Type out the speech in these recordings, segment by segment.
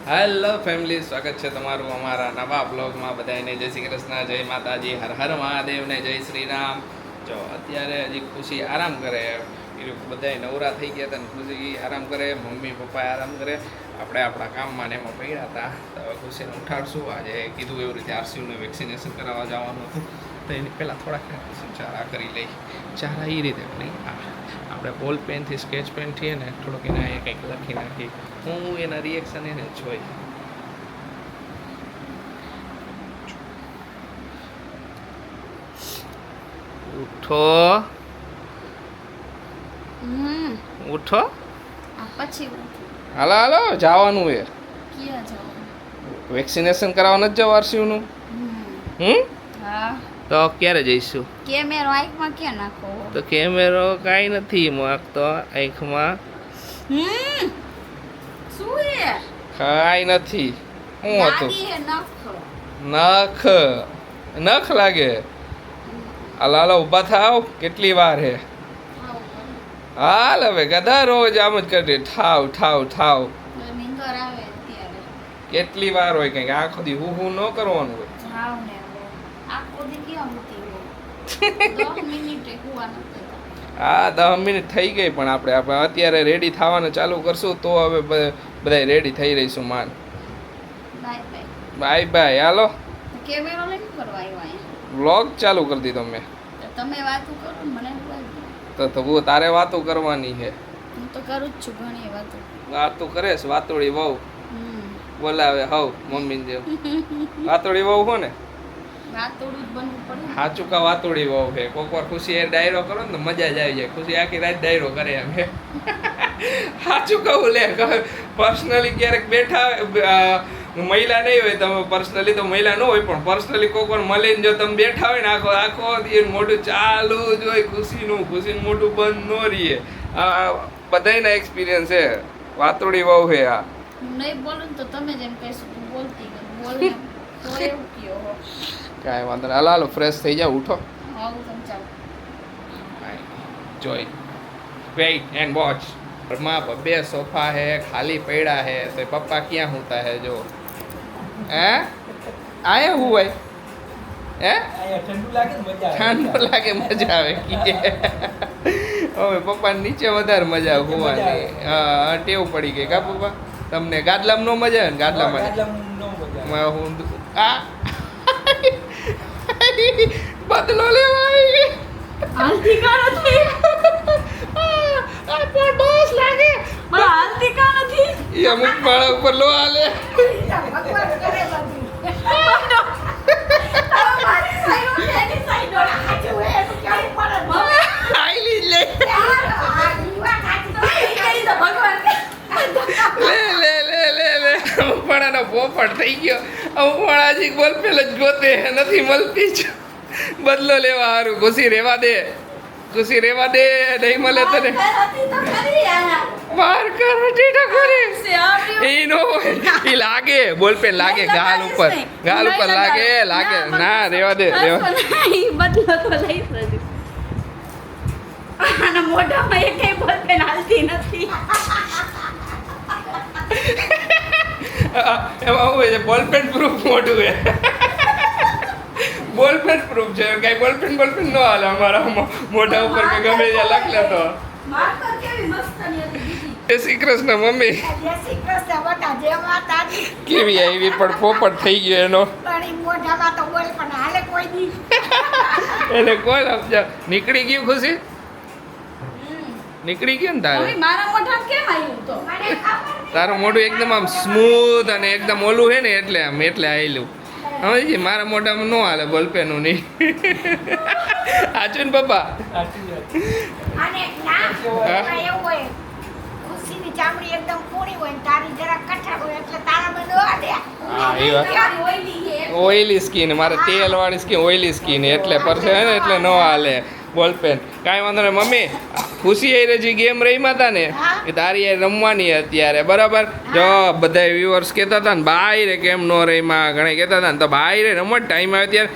Hello family, સ્વાગત છે તમારું અમારા નવા બ્લોગમાં. બધાને જય શ્રી કૃષ્ણ, જય માતાજી, હર હર મહાદેવને જય શ્રી રામ. જો અત્યારે હજી ખુશી આરામ કરે, બધા નવરા થઈ ગયા હતા ને ખુશી આરામ કરે, મમ્મી પપ્પા આરામ કરે, આપણે આપણા કામમાં ને એમાં પડ્યા હતા. તો ખુશીને ઉઠાડશું. આજે કીધું એવી રીતે આરસીયુને વેક્સિનેશન કરાવવા જવાનું હતું, તો એની પહેલાં થોડાક ચારા કરી લઈ. ચારા એ રીતે કરી, આપણે બોલ પેનથી સ્કેચ પેનથી ને થોડોક એના એ કંઈક લખી નાખી. હું એના રિએક્શન એને જોઈ. ઉઠો ઉઠો પછી હાલો હાલો, જવાનું એ ક્યાં જવાનું? વેક્સિનેશન કરાવવા નથી જવું આરસીયુનું. હા, તો ક્યારે જઈશું? કેમેરો આંખમાં ક્યાં નાખો? તો કેમેરો કાંઈ નથી માગતો આંખમાં. શું હે? કાંઈ નથી. શું હતું? લાગી હે નખ. નખ નખ લાગે. હાલો હાલો, ઊભા થાવ. કેટલી વાર હે? હાલ હવે ગધા રોજ આમ જ કરી ઠાવ ઠાવ ઠાવ. નીંદર આવે ત્યારે. કેટલી વાર હોય કંઈક આખો દી હું ન કરવાનું હોય. જાવ ને આખો દી ક્યાં હોતી હોય? 10 મિનિટે હુવા નથી. હા, 10 મિનિટ થઈ ગઈ, પણ આપણે અત્યારે રેડી થવાનું ચાલુ કરશું તો હવે બધા રેડી થઈ રહીશું. માન બાય બાય. Bye bye. હાલો, કેમેરો લઈને કરવા આવ્યા? વ્લોગ ચાલુ કરી દીધો મેં. તમે વાતો કરો ને મને તો હું તારે વાતો કરવાની છે. હું તો કરું જ છું ઘણી વાતો. વાતો કરેશ? વાતોડી વહુ બોલાવે હવ મમ્મી જેવ. વાતોડી વહુ હો ને? વાતોડું જ બનવું પડે. સાચું કા વાતોડી વહુ છે. કોક વાર ખુશી એ ડાયરો કરો ને તો મજા જ આવી જાય. ખુશી આખી રાત ડાયરો કરે એમ. સાચું કહું લે, પર્સનલી ક્યારેક બેઠા મહિલા નહીં હોય, તમે પર્સનલી તો મહિલા ન હોય, પણ પર્સનલી કોઈ પણ મળીને જો તમે બેઠા હોય ને આખો આખો એનું મોઢું ચાલુ જ હોય ખુશીનું મોઢું બંધ ન રહીએ. આ બધાના એક્સપિરિયન્સ છે. વાતોડી વહુ છે આ. હું નહીં બોલું તો તમે જેમ કહેશો તું બોલતી બોલે તો એવું કયો હો. કાંઈ વાંધો નહીં. હાલો હાલો, ફ્રેશ થઈ જાઓ, ઉઠો. હા, હું સમજાવું. જોઈ વેઇટ એન્ડ વોચ. ઘરમાં બે સોફા હે, ખાલી પડ્યા હે, તો પપ્પા ક્યાં હોતા હે? જો આયા હું ભાઈ ઠંડુ લાગે, મજા આવે. હવે પપ્પા નીચે વધારે મજા આવે હોવાની. હા, ટેવ પડી ગઈ કા પપ્પા? તમને ગાદલામાં નો મજા આવે ને? ગાદલામાં હું આ બદલો લેવા આવી ગઈ. હાલતી કા નથી? આ પર ડોસ લાગે. મને હાલતી કા નથી? એ અમુક માળા ઉપર લો હાલે. ભગવાન કરે બધી. તમારી સાઈડો એની સાઈડો ખાચું હે તો ક્યારે પડે? આઈલી લે આ દીવા ખાચું તો કઈ તો ભગવાન લે લે લે લે લે. અમુક માળાનો પોપટ થઈ ગયો. અમુક માળા હજી બોલ પેલ જ ગોતે નથી મળતી જ. બદલો લેવા હારું. ખુશી રેવા દે, ખુશી રેવા દે. નહીં મળે તને માર કર ટીટા કરી. એ નો એ લાગે બોલપેન લાગે ગાલ ઉપર લાગે લાગે. ના રેવા દે, રેવા. બદલો તો લઈ સજુ. આના મોઢામાં એકેય બોલપેન હાલતી નથી. એમાં શું હોય છે? બોલપેન પ્રૂફ મોટું છે. બોલપેન પ્રૂફ છે. કઈ બોલપેન ન હાલે અમારા મોઢા ઉપર કે ગમે ત્યાં લખલે તો. માસ્ટર કેવી મસ્તની હતી દીદી. જય શ્રી કૃષ્ણ મમ્મી. જય શ્રી કૃષ્ણ બટા, જય માતાજી. કેવી આવી પણ પોપટ થઈ ગયો એનો. તારી મોઢામાં તો બોલ પણ હાલે કોઈ દી. એને કોઈ સમજા નીકળી ગયું. ખુશી નીકળી ગયું ને તારે? હવે મારા મોઢામાં કેમ આવ્યું તો? મને ખબર. તારું મોઢું એકદમ આમ સ્મૂથ અને એકદમ ઓલું છે ને, એટલે આમ એટલે આવેલું. હવે મારા મોઢામાં ન હાલે બોલપેનું નહીં. સાચું ને પપ્પા? અને ના એવું હોય ખુશીની ચામડી એકદમ પૂરી હોય ને તારી જરા કઠણ હોય એટલે તારામાં ન હાલે. હા, એ વાત. ઓઇલી સ્કિન, મારે તેલ વાળી સ્કિન, ઓઇલી સ્કિન એટલે પરસે ને એટલે ન હાલે બોલપેન. કાંઈ વાંધો નહીં મમ્મી. ખુશી એ જે ગેમ રહીમાં હતા ને હા. એ તારી એ રમવાની અત્યારે બરાબર જો બધા વ્યુઅર્સ કહેતા હતા ને બાયરે કેમ નો રહીમાં ઘણા કહેતા હતા ને તો બાયરે રમત ટાઈમ આવે ત્યારે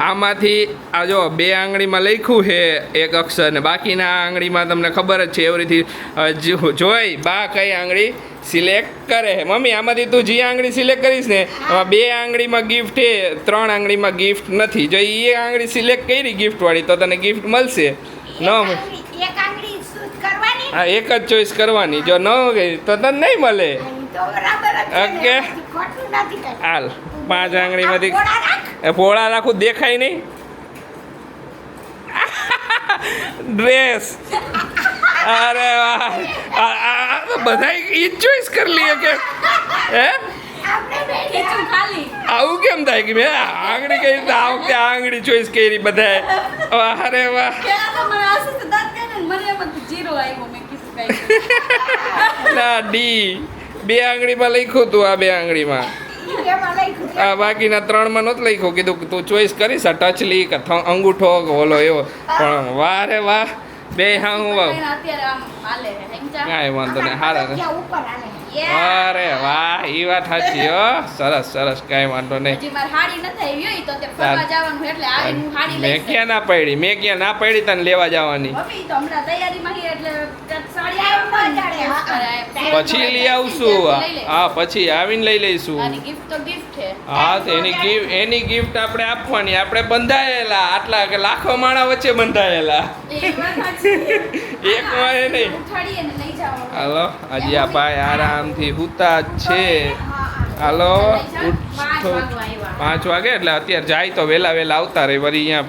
આમાંથી આ જો 2 આંગળીમાં લખ્યું છે એક અક્ષર ને બાકીના આંગળીમાં તમને ખબર જ છે એવી રીતે જોઈ બા કઈ આંગળી સિલેક્ટ કરે મમ્મી આમાંથી તું જે આંગળી સિલેક્ટ કરીશ ને એમાં 2 આંગળીમાં ગિફ્ટ છે 3 આંગળીમાં ગિફ્ટ નથી જો એ આંગળી સિલેક્ટ કરી ગિફ્ટ વાળી તો તને ગિફ્ટ મળશે ન એક આંગળી શૂટ કરવાની હા એક જ ચોઈસ કરવાની જો ન ગઈ તો તને નહીં મળે તો બરાબર જ છે ને, ઓકે. ખોટું નથી કાંઈ. હાલ 5 આંગળીમાંથી આ ઘોડા રાખ. એ પોળા રાખું દેખાય નહીં ડ્રેસ અરે વાહ બધા ઈ ચોઈસ કરી લઈએ કે હે આપણે બે ખીચું ખાલી આવું કેમ થાય કે મેં આંગળી કઈ રીતે આ વખતે આંગળી ચોઈસ કરી બધાએ અરે વાહ પેલા તો મને આશી તો દાંત કાઢે ને મને એમ હતું 0 આવ્યો મેં કીધું કાંઈ ના ડી 2 આંગળીમાં લખ્યું તું આ 2 આંગળીમાં એમાં લખ્યું છે. આ બાકીના 3માં નહોતું લખ્યું કીધું તું ચોઈસ કરીશ આ ટચલી કે અંગૂઠો કે ઓલો એવો પણ વાહ રે વાહ બે હા હું વાહ કાંઈ અત્યારે આમ હાલે છે સમજા કાંઈ વાંધો નહીં હારા ને ત્યાં ઉપર હાલે. અરે વાહ ઈ વાત સાચી હો સરસ સરસ કાંઈ વાંધો નહીં હજી મારે હાડી નથી આવી હોય તો તે ફરવા જવાનું એટલે આવીને હું હાડી મેં લઈશ ક્યાં ના પડી મેં ક્યાં ના પડી તને લેવા જવાની મમ્મી તો હમણાં તૈયારીમાં હી એટલે કાંઈક સાડી ટાઈમ આવવાની ન છે. ચડે, હા. પછી લઈ આવશું હા પછી આવીને લઈ લઈશું આની gift તો gift છે હા તો એની ગિફ્ટ આપણે આપવાની આપણે બંધાયેલા આટલા કે લાખો માણા વચ્ચે બંધાયેલા એ વાત સાચી છે. એક વારે નહીં ઉઠાડીએ ને લઈ જવાનું હાલો હજી આ ભાઈ આરામથી હુતા જ છે હાલો પાંચ ઉઠો. વાગવા આવ્યા. 5 વાગે એટલે અત્યારે જાય તો વહેલા આવતા રહે વળી અહીંયા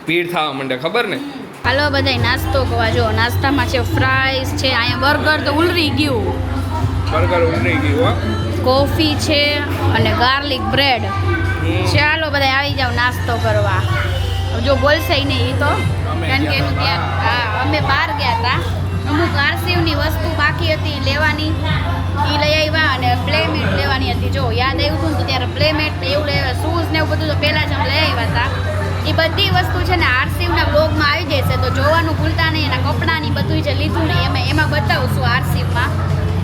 ભીડ થવા માંડે ખબર ને હાલો બધાય નાસ્તો કરવા જો નાસ્તામાં છે ફ્રાઈસ છે અહીંયા બર્ગર તો ઉલરી ગયું બર્ગર ઉતરી ગયું કોફી છે અને ગાર્લિક બ્રેડ ચાલો બધા આવી જાવ નાસ્તો કરવા હવે જો બોલશે નહીં એ તો અમે કારણ કે ગયા એનું હતા ત્યાં હા અમે બહાર ગયા હતા અમુક આરસીવની વસ્તુ બાકી હતી લેવાની એ લઈ આવ્યા અને પ્લેમેટ લેવાની હતી જો યાદ આવ્યું હતું ને તો ત્યારે પ્લેમેટ ને એવું લઈ આવ્યા શૂઝ ને એવું બધું તો પહેલાં જ અમે લઈ આવ્યા હતા એ બધી વસ્તુ છે ને આરસીવના બ્લોગમાં આવી જશે તો જોવાનું ભૂલતા નહીં એના કપડાની બધું જે લીધું ને એમાં બતાવશું આરસીવમાં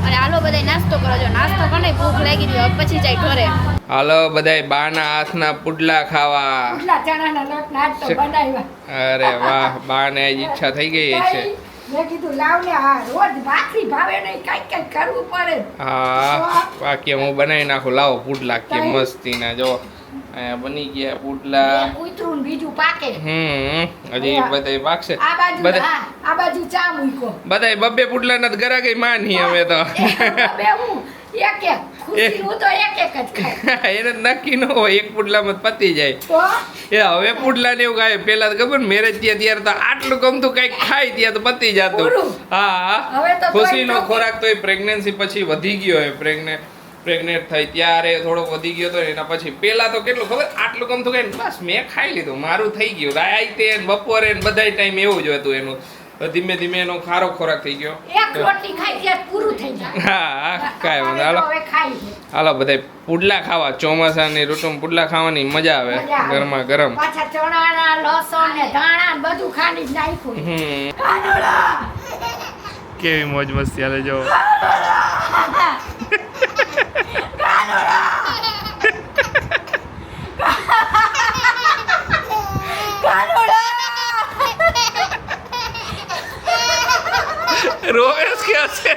અને હાલો બધાય નાસ્તો કરો જો નાસ્તો કરે ભૂખ લાગી ગઈ હવે પછી જાય ઘરે હાલો બધાય બાના હાથના પુડલા ખાવા એટલા ચણાના લોટના આજ તો બનાવ્યા. અરે વાહ બાને ઈચ્છા થઈ ગઈ છે મેં કીધું લાવ ને આ રોજ ભાખરી ભાવે નહીં કાંઈક કાંઈક કરવું પડે. હા બાકી હું બનાવી નાખું લાવો પુડલા કે મસ્તીના જો અહીંયા બની ગયા પુડલા એક ઉતરું ને બીજું પાકે. હજી બધાય પાકશે આ બાજુ બધા હા, આ બાજુ ચા મૂક્યો. બધાય બબ્બે પુડલા નથી ગરા ગઈ માની અમે તો બે હું એક એક ખુશી હું તો એક એક જ ખાય એને નક્કી ન હોય એક પુડલામાં જ પતી જાય તો એ હવે પુડલા ને એવું ખાય પેલા તો ખબર મેરેજ થયા ત્યારે તો આટલું ગમતું કઈક ખાય ત્યાં તો પતી જતું પૂરું. હા હવે તો ખુશીનો તોય ખોરાક તો પ્રેગ્નન્સી પછી વધી ગયો હોય પ્રેગ્નેન્ટ થઈ ત્યારે થોડોક વધી ગયો હતો ને એના પછી પેલા તો કેટલું ખબર આટલું ગમતું ખાય ને બસ મેં ખાઈ લીધું મારું થઈ ગયું રાતે ને બપોરે ને બધાય ટાઈમ એવું જ હતું એનું ધીમે ધીમે એનો ખારો ખોરાક થઈ ગયો એક રોટલી ખાઈ ત્યાં પૂરું થઈ જાય. હા કાંઈ વાંધો હાલો હવે ખાઈ લે. હાલો બધા પુડલા ખાવા ચોમાસાની ઋતુમાં પુડલા ખાવાની મજા આવે મજા આવે. ગરમા ગરમ પાછા ચણાના લસણ ને ધાણા ને બધું ખાંડી જ નાખ્યું. હમ કાનુડા! કેવી મોજ મસ્તી હાલે જો रोवेश क्या से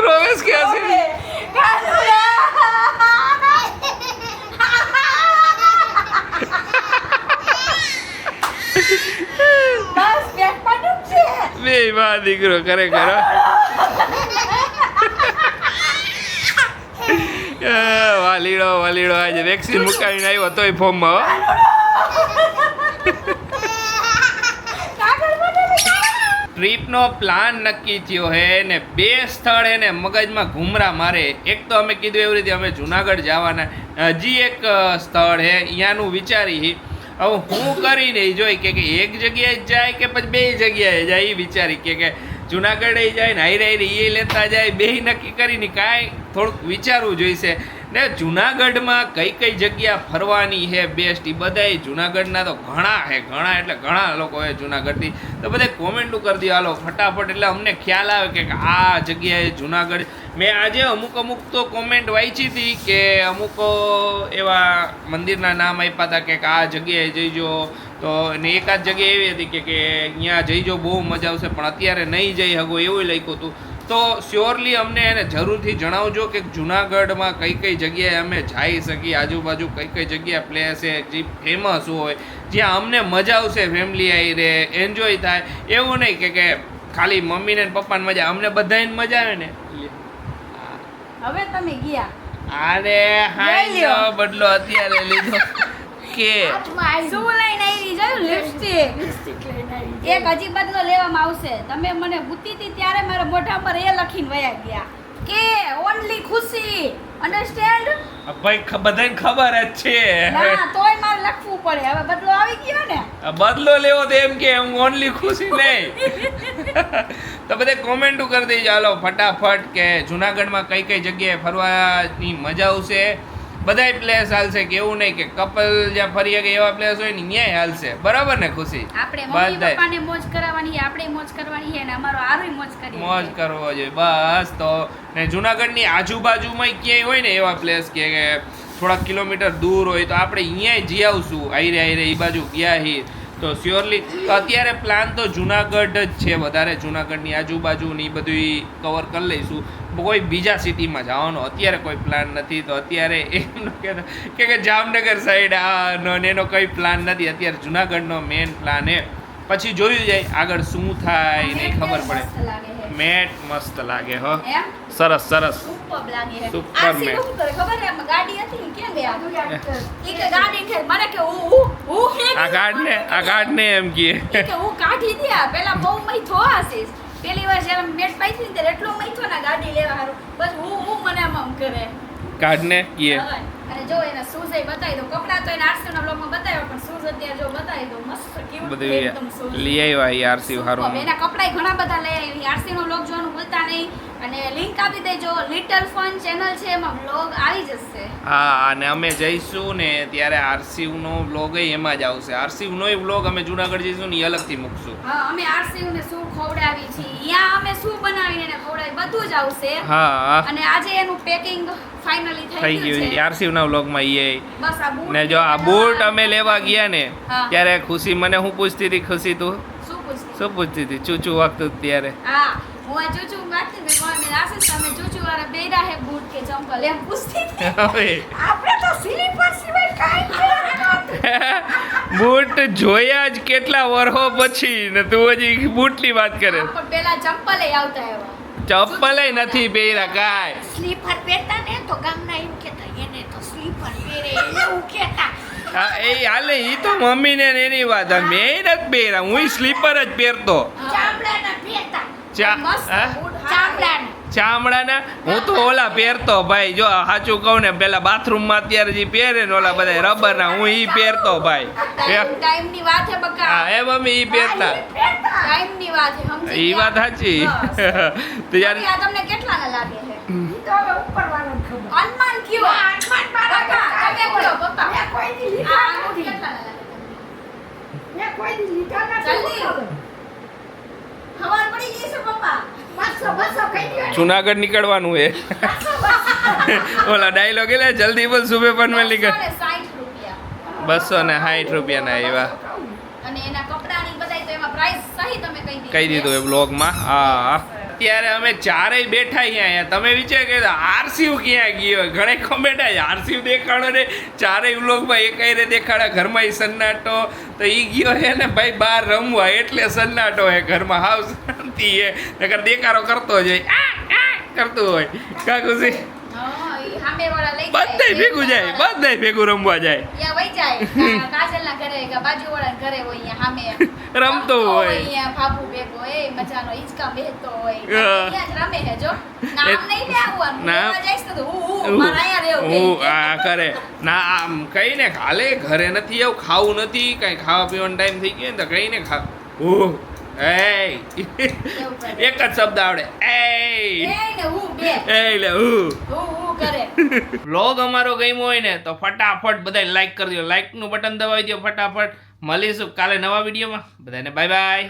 रोवेश क्या से બસ પેટ પડ્યું છે. બે માં દીકરો કરે કરો વાલીડો વાલીડો આજે વેક્સિન મુકાવીને આવ્યો તોય ફોર્મમાં ટ્રીપનો પ્લાન નક્કી થયો હે ને 2 સ્થળ એને મગજમાં ઘૂમરા મારે એક તો અમે કીધું એવી રીતે અમે જુનાગઢ જવાના હજી એક સ્થળ હે અહીંયાનું વિચારી હવે હું કરીને ઈ જોઈ કે એક જગ્યાએ જ જાય કે પછી 2 જગ્યાએ જાય એ વિચારી કે જુનાગઢ જાય ને હાઈ એ લેતા જાય બે નક્કી કરીને કાંઈ થોડુંક વિચારવું જોઈશે ને જુનાગઢમાં કઈ કઈ જગ્યા ફરવાની છે બેસ્ટ એ બધાય જુનાગઢના તો ઘણા છે, ઘણા એટલે ઘણા લોકો છે જુનાગઢથી. તો બધા કોમેન્ટો કરી દો હાલો ફટાફટ, એટલે અમને ખ્યાલ આવે કે આ જગ્યાએ જુનાગઢ. મેં આજે અમુક તો કોમેન્ટ વાંચી હતી કે અમુક એવા મંદિરના નામ આપ્યા હતા કે આ જગ્યાએ જઈજો. તો એને એકાદ જગ્યા એવી હતી કે અહીંયા જઈજો બહુ મજા આવશે, પણ અત્યારે નહીં જઈ શકો એવું લખ્યું હતું. તો શ્યોરલી અમને એને જરૂરથી જણાવજો કે જુનાગઢમાં કઈ કઈ જગ્યાએ અમે જઈ શકીએ, આજુબાજુ કઈ કઈ જગ્યા પ્લેસ છે જે ફેમસ હોય, જ્યાં અમને મજા આવશે, ફેમિલી આવી રહે, એન્જોય થાય. એવું નહીં કે ખાલી મમ્મીને ને પપ્પાને મજા, અમને બધાને મજા આવે ને. હવે તમે ગયા અરે હાય બદલો અત્યારે લીધો કે હાથમાં શું લઈને આવી જોયું? લિપસ્ટિક. લિપસ્ટિક લઈને આવી. એક હજી બદલો લેવામાં આવશે. તમે મને બુતી હતી ત્યારે મારા મોઢા પર એ લખીને વયા ગયા કે ઓનલી ખુશી. અન્ડરસ્ટેન્ડ? ભાઈ બધાને ખબર જ છે. ના તોય મારે લખવું પડે. હવે બદલો આવી ગયો ને. બદલો લેવો તો એમ કે હું ઓનલી ખુશી નહીં. તો બધે કોમેન્ટો કરી દેજો હાલો ફટાફટ કે જુનાગઢમાં કઈ કઈ જગ્યાએ ફરવાની મજા આવશે. બધાય પ્લેસ હાલશે કે એવું નહીં કે કપલ જ્યાં ફરી શકે એવા પ્લેસ હોય ને ન્યાય હાલશે. બરાબર ને ખુશી? આપણે મમ્મી પપ્પાને મોજ કરવાની છે, આપણે મોજ કરવાની છે અને અમારો આરોય મોજ કરીએ. મોજ કરવો જોઈએ બસ. તો ને જુનાગઢની આજુબાજુમાં ક્યાંય હોય ને એવા પ્લેસ કે થોડાક કિલોમીટર દૂર હોય તો આપણે અહીંયા જઈ આવશું. આઈરે એ બાજુ ગયા હી તો શ્યોરલી. તો અત્યારે પ્લાન તો જુનાગઢ જ છે વધારે, જુનાગઢની આજુબાજુ ને એ બધું કવર કરી લઈશું. કોઈ બીજા સિટીમાં જવાનો અત્યારે કોઈ પ્લાન નથી. તો અત્યારે એમનો કે જામનગર સાઈડ એનો કંઈ પ્લાન નથી. અત્યારે જુનાગઢનો મેઇન પ્લાન એ, પછી જોયું જાય આગળ શું થાય નહીં ખબર પડે. મેટ મસ્ત લાગે હો, સરસ સરસ સુપર લાગે છે. સુપર આ મેટ. શું કરે ખબર છે? આમાં ગાડી હતી ક્યાં ગયા? ઈ કે ગાડી છે મને કે હું આ ગાઢને એમ કહે ઈ કે હું કાઢી દ્યા. પેલા બહુ મય થોઆસીસ. પેલી વાર જ્યારે મેટ પાઈ ને એટલો મય થો ના ગાડી લેવા હારું. બસ હું મને આમ કરે ગાઢને કહે. અને જો એના શૂઝ એ બતાવી દો. કપડા તો એના આરસીના બ્લોગમાં બતાવ્યો, પણ શૂઝ અત્યારે જો બતાવી દો. મસ્ત ક્યુટ એકદમ બધું શૂઝ લઈ આવ્યા યારસી હારું. એના કપડાય ઘણા બધા લઈ આવી. આરસી નો બ્લોગ જોવાનું ભૂલતા નહીં અને લિંક આપી દેજો. લિટલ ફન ચેનલ છે, એમાં બ્લોગ આવી જશે. હા, અને અમે જઈશું ને ત્યારે આરસીયુનો બ્લોગ એમાં જ આવશે. આરસીયુનો બ્લોગ અમે જુનાગઢ જઈશું ને એ અલગથી મૂકશું. હા, અમે આરસી ને શું ખવડાવી છે, અહીંયા અમે શું બનાવીને એને ખવડાવી, બધું જ આવશે. હા, અને આજે એનું પેકિંગ ફાઇનલી થઈ થઈ ગયું ગયું છે. આરસીયુના બ્લોગમાં એ. બસ આ બૂટ ને જો આ બૂટ અમે લેવા ગયા ને હા. ત્યારે ખુશી મને શું પૂછતી હતી? ખુશી તું શું પૂછતી? શું પૂછતી હતી? ચૂચું વાગતું હતું ત્યારે. હા, હું આ ચૂચુ મારતી ને મને આશીષ તમે ચૂચુ વાળા બેરા હે બૂટ કે ચંપલ એમ પૂછતી હતી. હવે આપણે તો સ્લીપર સિવાય કાંઈ પહેરવાનું નહોતું. બૂટ જોયા જ કેટલા વર્ષો પછી ને તું હજી બૂટની વાત કરે. પણ પેલા ચંપલે આવતા એવા. ચપ્પલે નથી પહેર્યા કાંઈ. સ્લીપર પહેરતા ને તો ગામના એમ કહેતા એને તો સ્લીપર પહેરે એવું કહેતા. હા, એ હાલે ઈ તો મમ્મી ને એની વાત. મેં નથી પહેર્યા, હું સ્લીપર જ પહેરતો. ચામડાના પહેરતા. મસ્ત હા? બૂટ ચામડાના. ચામડાના હું તો ઓલા પહેરતો ભાઈ. જો સાચું કહું ને પેલા બાથરૂમમાં અત્યારે જે પહેરે ને ઓલા બધા રબરના, હું ઈ પહેરતો ભાઈ. ટાઈમ ની વાત હે બકા. હા, એ મમ્મી ઈ પહેરતા. ટાઈમ ની વાત હે, સમજી ઈ વાત ગયા? સાચી. બસ. તો યાર મમ્મી, આ તમને કેટલાના લાગે છે? ઈ તો હવે ઉપરવાળાને ખબર. અનુમાન કયો? આઠમાં મારા પપ્પા, તમે બોલો, પપ્પા. મેં કોઈ દી આ લીધા અંગૂઠી નથી. કેટલાના લાગે તમને? મેં કોઈ દી લીધા નથી. જલ્દી. ખબર. ખબર પડી ગઈ છે પપ્પા? 200 કહી દ્યો ને. જુનાગઢ નીકળવાનું હે. 200. ઓલા ડાયલોગ એટલે જલ્દી બોલ સુબે પણ મેં નીકળ. 260 રૂપિયા. 260 રૂપિયાના આવ્યા. અને એના કપડાની બધાય તો એમાં પ્રાઇસ સહી તમે કહી દીધું એ બ્લોગમાં. હા, અત્યારે અમે ચારેય બેઠા અહીંયા. તમે વિચાર કે આરસીયુ ક્યાં ગયો? ઘણે કમેન્ટ આવી આરસીયુ દેખાડો ને ચારેય બ્લોગમાં એક રે દેખાડા. ઘરમાં ઈ સન્નાટો તો ઈ ગયો હે ને ભાઈ બહાર રમવા, એટલે સન્નાટો હે ઘરમાં. હાવ શાંતિ હે, નકર દેખાડો કરતો જ હોય, કરતું હોય. કા ખુશી? હા, ઈ સામેવાળા લઈ જાય. બધાય ભેગું જાય, બધાય ભેગું રમવા જાય. અહીંયા વઈ જાય. કાજલના ઘરે કે બાજુવાળાના ઘરે હોય, અહીંયા સામે રમતો હોય. અહીંયા ભાભુ ભેગો હોય, મજાનો હિંચકા બેહતો હોય. હા. અહીંયા જ રમે હે જો. નામ નહીં લે આવવાનું. નામ. લેવા જઈશ તો હું મારા અહીંયા રહેવું હું કહી દે. આ કરે ના આમ કઈ ને હાલે ઘરે નથી આવું, ખાવું નથી, કઈ ખાવા પીવાનો ટાઈમ થઈ ગયો ને તો કઈ ને ખા એક જ શબ્દ આવડે વ્લોગ અમારો ગમ્યો હોય ને તો ફટાફટ બધા લાઈક કરી દો, લાઈક નું બટન દબાવી દો ફટાફટ. મળીશું કાલે નવા વિડીયોમાં. બધાને બાય બાય.